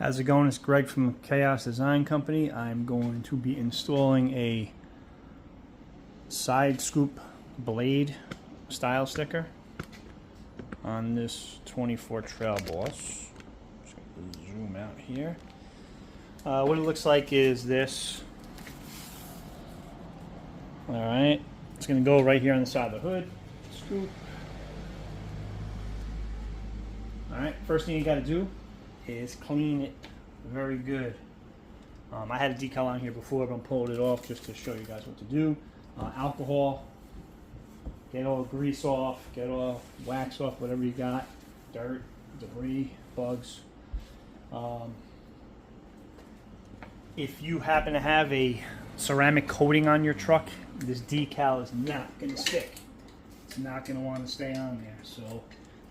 How's it going? It's Greg from Kaos Design Company. I'm going to be installing a side scoop blade style sticker on this 24 Trail Boss. Just going to zoom out here. What it looks like is this. Alright, it's going to go right here on the side of the hood. Scoop. Alright, first thing you got to do is clean it very good. I had a decal on here before, but I'm pulling it off just to show you guys what to do. Alcohol, get all grease off, get all wax off, whatever you got, dirt, debris, bugs. If you happen to have a ceramic coating on your truck, this decal is not going to stick. It's not going to want to stay on there. So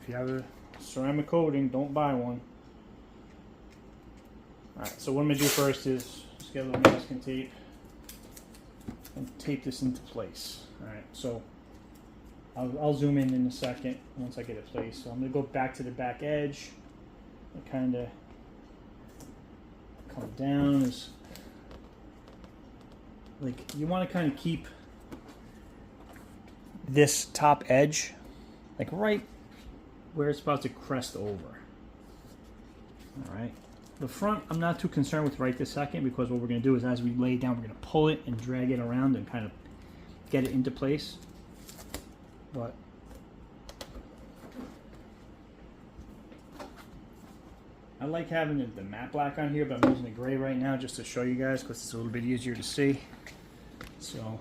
if you have a ceramic coating, don't buy one. Alright, so what I'm going to do first is just get a little masking tape and tape this into place. Alright, so I'll zoom in a second once I get it placed. So I'm going to go back to the back edge and kind of come down. As, like, you want to kind of keep this top edge like right where it's about to crest over. Alright. The front, I'm not too concerned with right this second, because what we're going to do is as we lay it down, we're going to pull it and drag it around and kind of get it into place. But I like having the matte black on here, but I'm using the gray right now just to show you guys because it's a little bit easier to see. So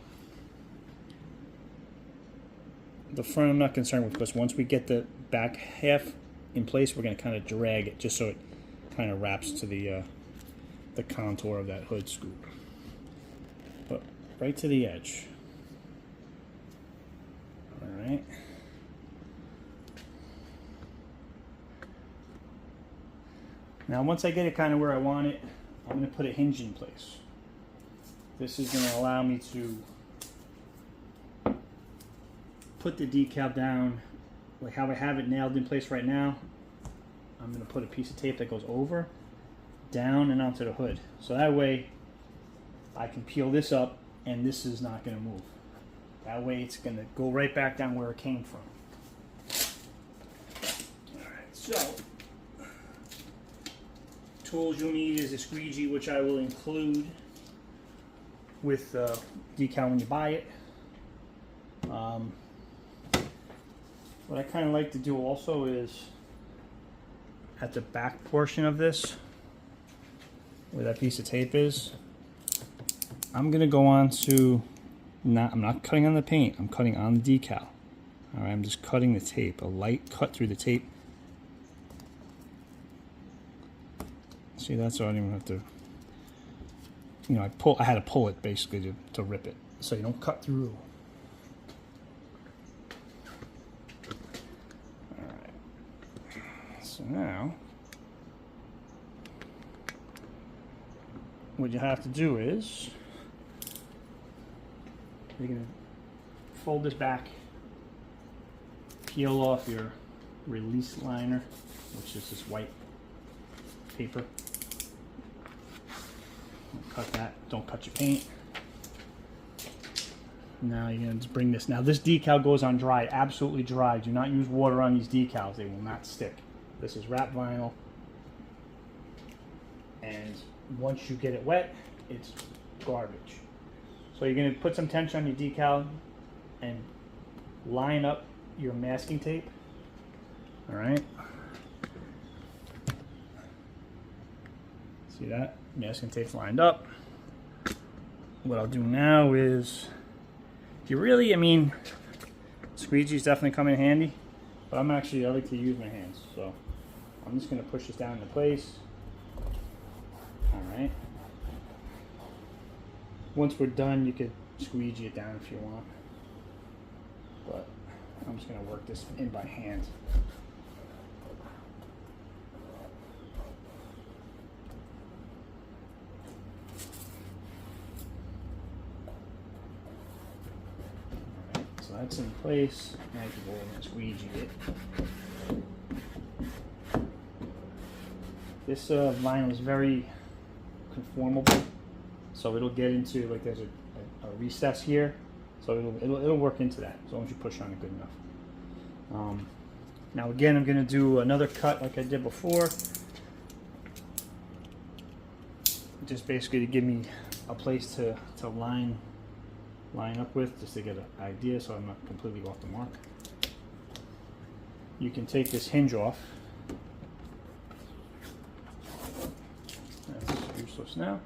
the front I'm not concerned with, because once we get the back half in place, we're going to kind of drag it just so it kind of wraps to the contour of that hood scoop, but right to the edge. All right. Now once I get it kind of where I want it, I'm going to put a hinge in place. This is going to allow me to put the decal down like how I have it nailed in place right now. I'm going to put a piece of tape that goes over, down, and onto the hood. So that way I can peel this up and this is not going to move. That way it's going to go right back down where it came from. Alright, so tools you'll need is a squeegee, which I will include with decal when you buy it. What I kind of like to do also is at the back portion of this, where that piece of tape is, I'm going to go on to, I'm not cutting on the paint, I'm cutting on the decal. Alright, I'm just cutting the tape, a light cut through the tape. See, that's why I don't even have to, you know, I had to pull it basically to rip it, so you don't cut through. So now, what you have to do is, you're going to fold this back, peel off your release liner, which is this white paper. Cut that, don't cut your paint. Now you're going to just bring this. Now this decal goes on dry, absolutely dry. Do not use water on these decals, they will not stick. This is wrap vinyl, and once you get it wet, it's garbage. So you're going to put some tension on your decal and line up your masking tape. All right. See that? Masking tape's lined up. What I'll do now is, if you really, I mean, squeegees definitely come in handy, but I like to use my hands, so I'm just going to push this down into place. Alright. Once we're done, you could squeegee it down if you want, but I'm just going to work this in by hand. Alright, so that's in place. Now you can go over and squeegee it. This vinyl is very conformable, so it'll get into, like, there's a recess here, so it'll work into that as long as you push on it good enough. Now again, I'm going to do another cut like I did before, just basically to give me a place to line up with, just to get an idea so I'm not completely off the mark. You can take this hinge off. That's useless now.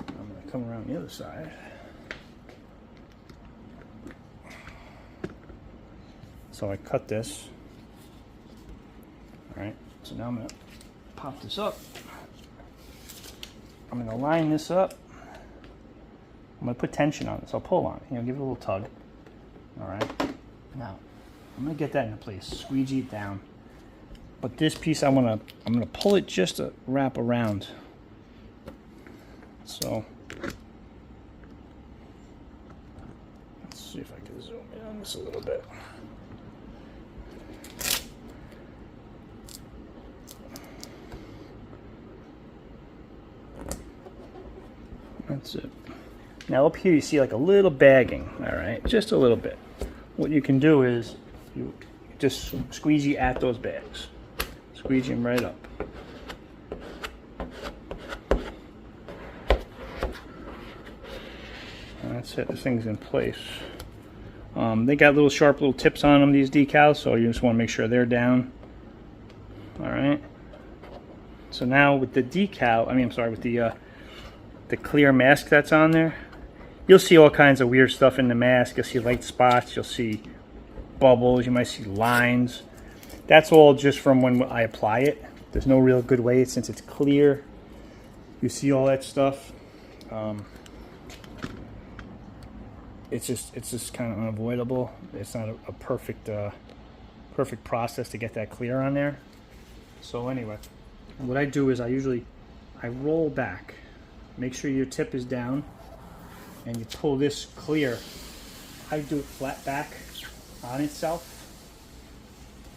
I'm going to come around the other side. So I cut this. Alright, so now I'm going to pop this up. I'm going to line this up. I'm going to put tension on this. I'll pull on it. Give it a little tug. Alright. Now, I'm going to get that into place. Squeegee it down. But this piece, I'm going to pull it just to wrap around. So, let's see if I can zoom in on this a little bit. That's it. Now up here you see like a little bagging, all right, just a little bit. What you can do is you just squeegee at those bags. Squeegee them right up. And that's it, this thing's in place. They got little sharp little tips on them, these decals, so you just want to make sure they're down. All right. So now with the decal, with the clear mask that's on there, you'll see all kinds of weird stuff in the mask. You'll see light spots, you'll see bubbles, you might see lines. That's all just from when I apply it. There's no real good way, since it's clear. You see all that stuff. It's just kind of unavoidable. It's not a perfect process to get that clear on there. So anyway, what I do is I roll back. Make sure your tip is down, and you pull this clear. I do it flat back on itself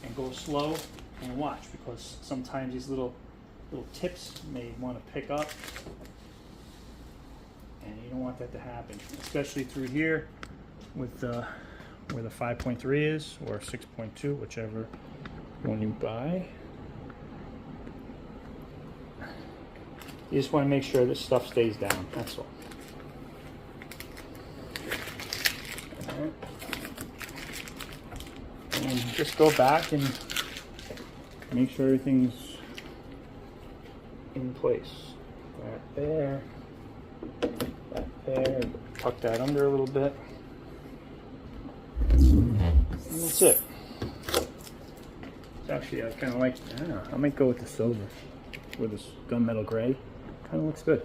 and go slow and watch, because sometimes these little tips may want to pick up, and you don't want that to happen, especially through here with where the 5.3 is, or 6.2, whichever one you buy. You just want to make sure this stuff stays down, that's all. Alright. And just go back and make sure everything's in place. That there, that there, tuck that under a little bit. And that's it. It's actually, I kind of like, I don't know, I might go with the silver, with this gunmetal gray. Kind of looks good.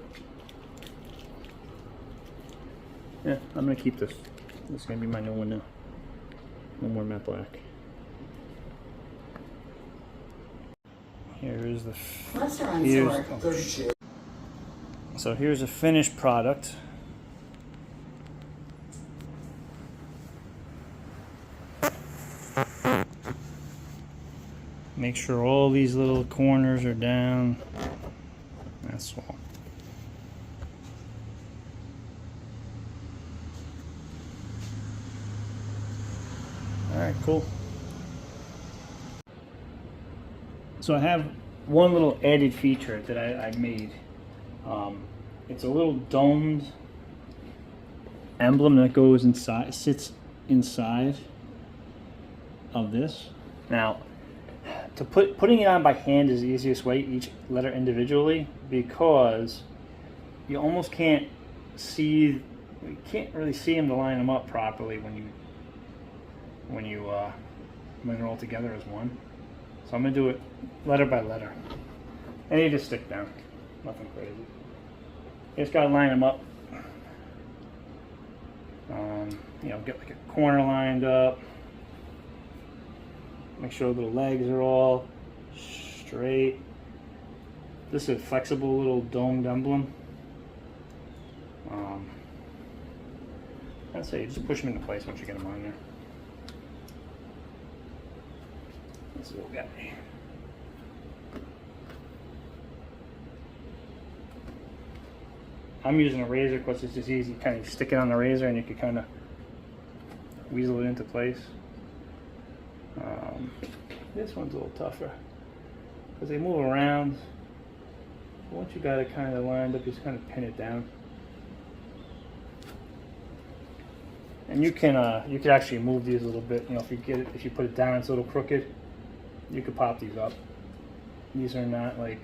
Yeah, I'm gonna keep this. This is gonna be my new one now. No more matte black. Here is the. So here's a finished product. Make sure all these little corners are down. That's all. Alright, cool. So I have one little added feature that I made. It's a little domed emblem that goes inside, sits inside of this. Now, putting it on by hand is the easiest way, each letter individually, because you almost can't see, you can't really see them to line them up properly when they're all together as one. So I'm gonna do it letter by letter. And you just stick down, nothing crazy. You just gotta line them up. Get like a corner lined up. Make sure the little legs are all straight. This is a flexible little domed emblem. I'd say just push them into place once you get them on there. This little guy. I'm using a razor because it's just easy. Kind of stick it on the razor and you can kind of weasel it into place. This one's a little tougher because they move around. Once you got it kind of lined up, you just kind of pin it down. And you could actually move these a little bit. You know, if you put it down, it's a little crooked. You could pop these up. These are not like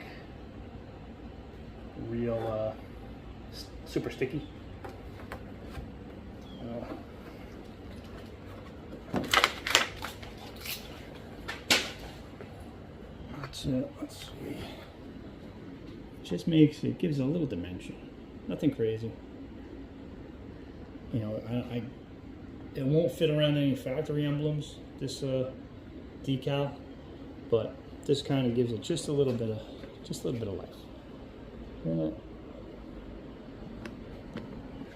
real super sticky. That's it. Let's see. Just gives it a little dimension. Nothing crazy. You know, it won't fit around any factory emblems, this decal, but this kind of gives it just a little bit of life. And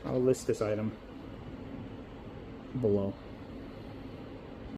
I'll list this item below.